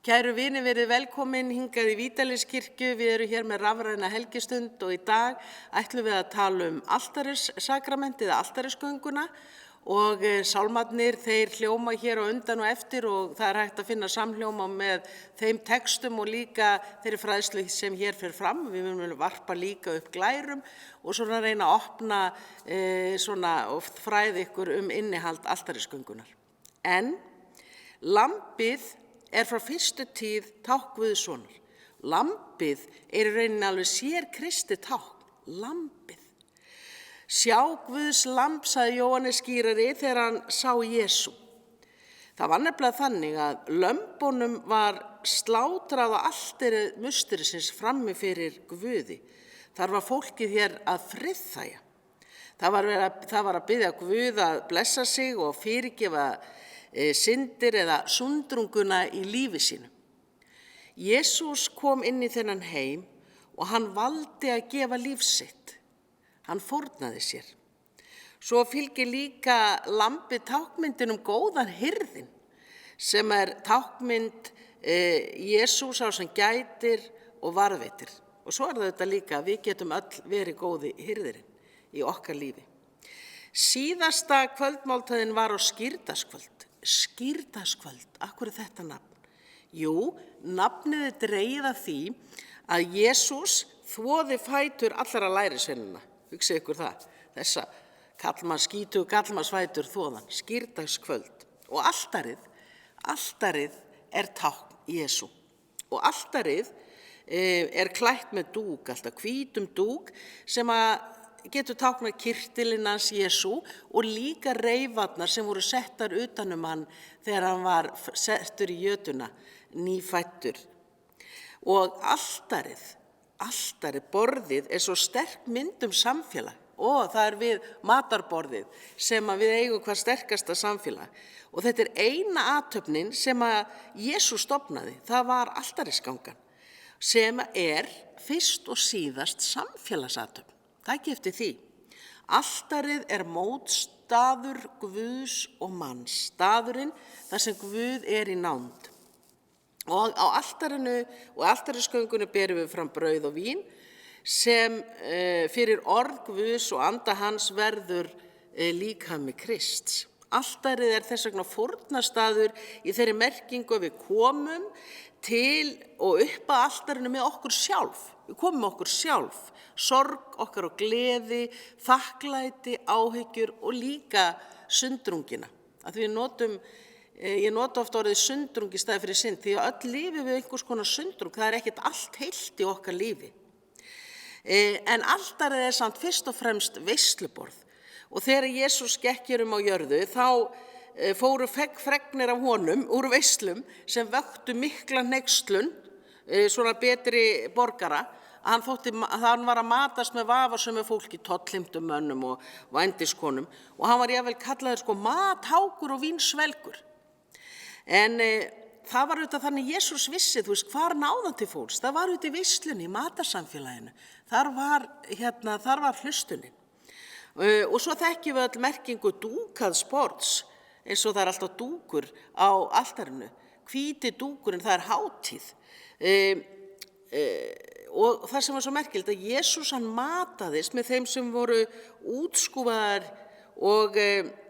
Kæru vinir, verið velkomin hingað í Vídalínskirkju. Við erum hér með rafræna helgistund og í dag ætlum við að tala altarissakramentið, altarisgönguna og sálmarnir þeir hljóma hér á undan og eftir og það hægt að finna samhljóma með þeim textum og líka þeirri fræðslu sem hér fer fram. Við munum varpa líka upp glærum og svona reyna að opna og fræða ykkur innihald altarisgöngunar. En lambið frá fyrstu tíð tákn Guðssonar. Lambið í rauninni alveg sér Kristi tákn, lambið. Sjá Guðs lamb, sagði Jóhannes skírari þegar hann sá Jesú. Það var nefnilega þannig að lömbunum var slátrað á altari musterisins frammi fyrir Guði. Þar var fólkið hér að friðþægja. Það var að biðja Guð að blessa sig og fyrirgefa syndir eða sundrunguna í lífi sínu. Jesús kom inn í þennan heim og hann valdi að gefa líf sitt. Hann fórnaði sér. Svo fylgir líka lambið tákmyndin góðan hirðin sem tákmynd Jesús á sem gætir og varðveitir. Og svo það þetta líka að við getum öll verið góði hirðirinn í okkar lífi. Síðasta kvöldmáltíðin var á skírdaskvöld. Skírdaskvöld, af hverju þetta nafn? Jú, nafnið dregið af því að Jesús þvoði fætur allra lærisveinanna. Hugsið ykkur það, þessa skítugu kallmannsfætur þvoðan, skírdaskvöld. Og altarið tákn Jesú. Og altarið klætt með dúk, alltaf hvítum dúk sem getur táknað kyrtilinn hans Jesú og líka reifarnar sem voru settar utanum hann þegar hann var settur í jötuna, nýfættur. Og altarið, borðið svo sterk mynd samfélag og það við matarborðið sem við eigum hvað sterkasta samfélag. Og þetta eina athöfnin sem Jesús stofnaði, það var altarisgangan sem fyrst og síðast samfélagsathöfn. Takk eftir því. Altarið mótstaður Guðs og manns, staðurinn þar sem Guð í nánd. Og á altarinu og altarisgöngunni berum við fram brauð og vín sem fyrir orð Guðs og anda hans verður líkami Krists. Altarið þess vegna fórnarstaður í þeirri merkingu að við komum til og upp að altarinu með okkur sjálf. Við komum okkur sjálf, sorg okkar og gleði, þakklæti, áhyggjur og líka sundrungina. Ég nota oft orðið sundrung í staði fyrir synd því að öll lífi við einhvers konar sundrung, það ekkert allt heilt í okkar lífi. En altarið samt fyrst og fremst veisluborð. Og þegar Jesús gekk hér á jörðu, þá fóru fregnir af honum úr veislum sem vöktu mikla hneykslun, svona betri borgara, að hann var að matast með vafasömu fólki, tollheimtum mönnum og vændiskonum, og hann var jafnvel kallaður mathákur og vínsvelgur. En það var auðvitað þannig Jesús vissi, þú veist, hvar náðan til fólks? Það var auðvitað í veislunni, í matarsamfélaginu. Þar var hlustunin. Og svo þekkjum við öll merkingu dúkaðs borðs, eins og það er alltaf dúkur á altarinu. Hvíti dúkurinn, það er hátíð. Og það sem var svo merkilegt að Jesús hann mataðist með þeim sem voru útskúfaðar og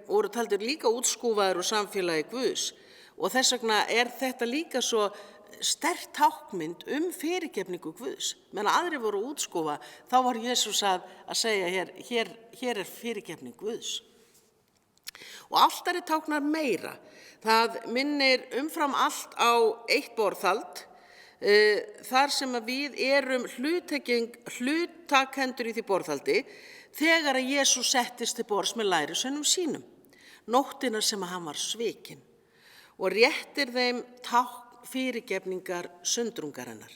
voru taldir líka útskúfaðar úr samfélagi Guðs. Og þess vegna er þetta líka svo sterkt táknmynd fyrirgefningu Guðs. Meðan aðrir voru útskúfa, þá var Jesús að segja hér er fyrirgefning Guðs. Og altari táknar meira. Það minnir umfram allt á eitt borðhald, þar sem að við erum hlutakendur í því borðhaldi þegar að Jesús settist til borðs með lærisveinum sínum, nóttina sem að hann var svikinn og réttir þeim tákn fyrirgefningar sundrungarinnar.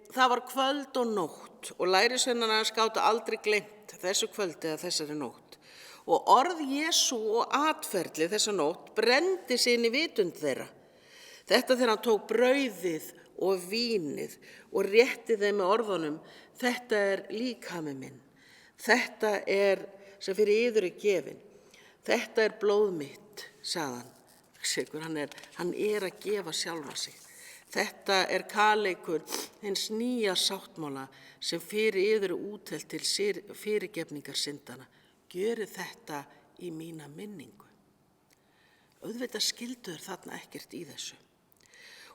Það var kvöld og nótt og lærisveinarnir gátu aldrei gleymt þessu kvöldi eða þessari nótt. Og orð Jesú og atferli þessa nótt brenndi sig inn í vitund þeirra. Þetta þegar hann tók brauðið og vínið og rétti þeim með orðunum, þetta er líkami minn, þetta er sem fyrir yður er gefin, þetta er blóð mitt, sagði hann. Hann er að gefa sjálfa sig. Þetta er kaleikur hins nýja sáttmála sem fyrir yður er útelt til fyrirgefningar syndana. Gjörið þetta í mína minningu. Auðvitað skilduður þarna ekkert í þessu.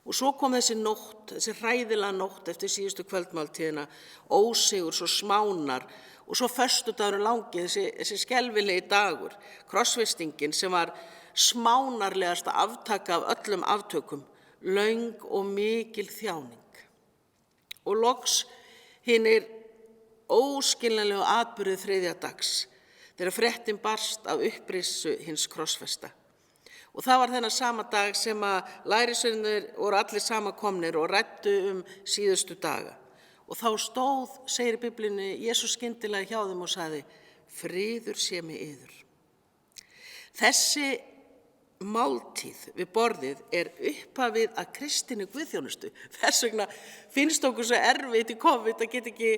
Og svo kom þessi nótt, þessi hræðilega nótt eftir síðustu kvöldmáltíðina, ósigurs og smánar og svo föstudagurinn langi, þessi skelfilegi dagur, krossfestingin sem var smánarlegasta aftaka af öllum aftökum, löng og mikil þjáning. Og loks hinir óskiljanlegu atburðir þriðja dags, þegar fréttin barst af upprissu hins krossfesta. Og það var þennan sama dag sem að lærisveinarnir voru allir samankomnir og ræddu síðustu daga. Og þá stóð, segir í Biblíunni, Jesús skyndilega hjá þeim og sagði, friður sé með yður. Þessi máltíð við borðið er upphafið að kristinni guðþjónustu. Þess vegna finnst okkur svo erfitt í COVID að geta ekki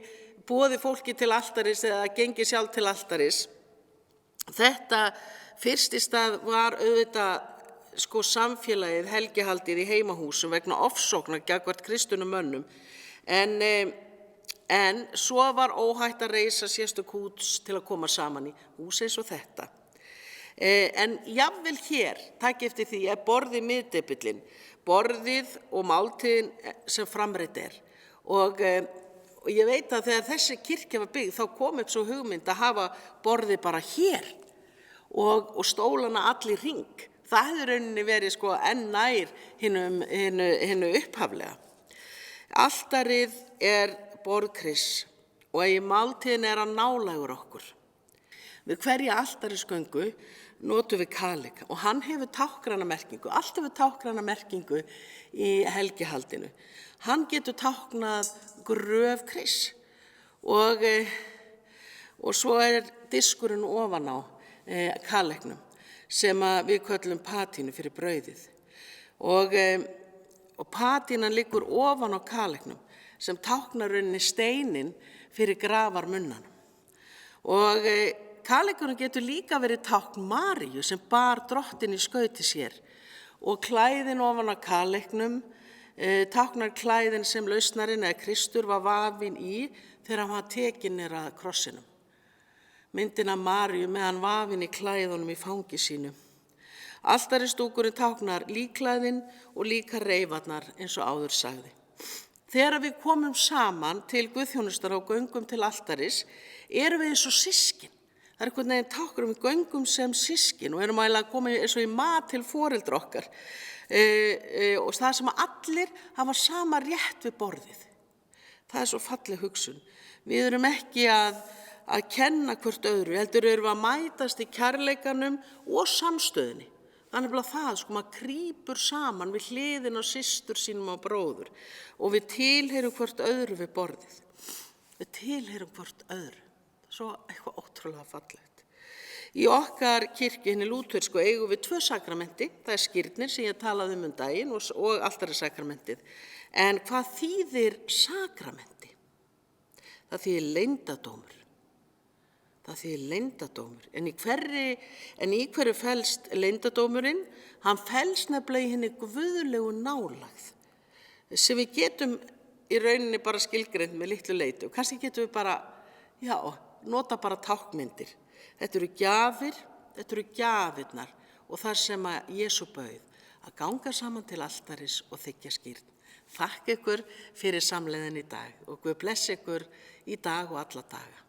boðið fólki til altaris eða gengið sjálf til altaris. Þetta fyrst í stað var auðvitað samfélagið helgihaldið í heimahúsum vegna ofsóknar gagnvart kristunum mönnum. En svo var óhætt að reisa sérstök hús til að koma saman í hús eins og þetta. En jafnvel hér, takk eftir því, er borðið miðdepillinn, borðið og máltíðin sem framreidd er. Og ég veit að þegar þessi kirkja var byggð, þá kom upp svo hugmynd að hafa borðið bara hér og stólana allir hring. Það hefði rauninni verið enn nær hinu upphaflega. Altarið er borð Krists og í máltíðin er hann nálægur okkur. Við hverja altarisgöngu notum við kaleik og hann hefur táknræna merkingu, allt hefur táknræna merkingu í helgihaldinu. Hann getur táknað gröf Krists og svo er diskurinn ofan á kaleiknum sem við köllum patínu fyrir brauðið. Og patínan liggur ofan á kaleiknum sem táknar rauninni steinin fyrir grafarmunnanum. Og kaleikurinn getur líka verið tákn Maríu sem bar drottin í skauti sér og klæðin ofan á kaleiknum táknar klæðin sem lausnarinn eða Kristur var vafinn í þegar hann var tekinn niður að krossinum. Myndin af Maríu með hann vafinn í klæðunum í fangi sínu. Altaristúkurinn táknar líkklæðin og líka reifarnar eins og áður sagði. Þegar við komum saman til guðþjónustar og göngum til altaris, erum við eins og systkin. Það er einhvern veginn táknar við göngum sem systkin og erum að koma eins og í mat til foreldra okkar. Og það sem allir hafa sama rétt við borðið. Það er svo falleg hugsun. Við erum ekki að kenna hvort öðru, heldur erum við að mætast í kærleikanum og samstöðinni. Þannig að það, maður krýpur saman við hliðin á systur sínum og bróður og við tilheyrum hvort öðru við borðið. Við tilheyrum hvort öðru. Svo eitthvað ótrúlega fallegt. Í okkar kirkju, hinni lúthersku, eigum við 2 sakramenti. Það er skírnin sem ég talaði um daginn og altarissakramentið. En hvað þýðir sakramenti? Það þýðir leyndardómur. Það þýðir leyndardómur. En í hverju felst leyndardómurinn? Hann felst nefnilega í henni guðlegu nálægð sem við getum í rauninni bara skilgreint með litlu leyti og kannski getum við bara, nota bara táknmyndir. Þetta eru gjafir, þetta eru gjafirnar og þar sem að Jesú bauð að ganga saman til altaris og þiggja skírn. Þakka ykkur fyrir samleiðin í dag og Guð blessi ykkur í dag og alla daga.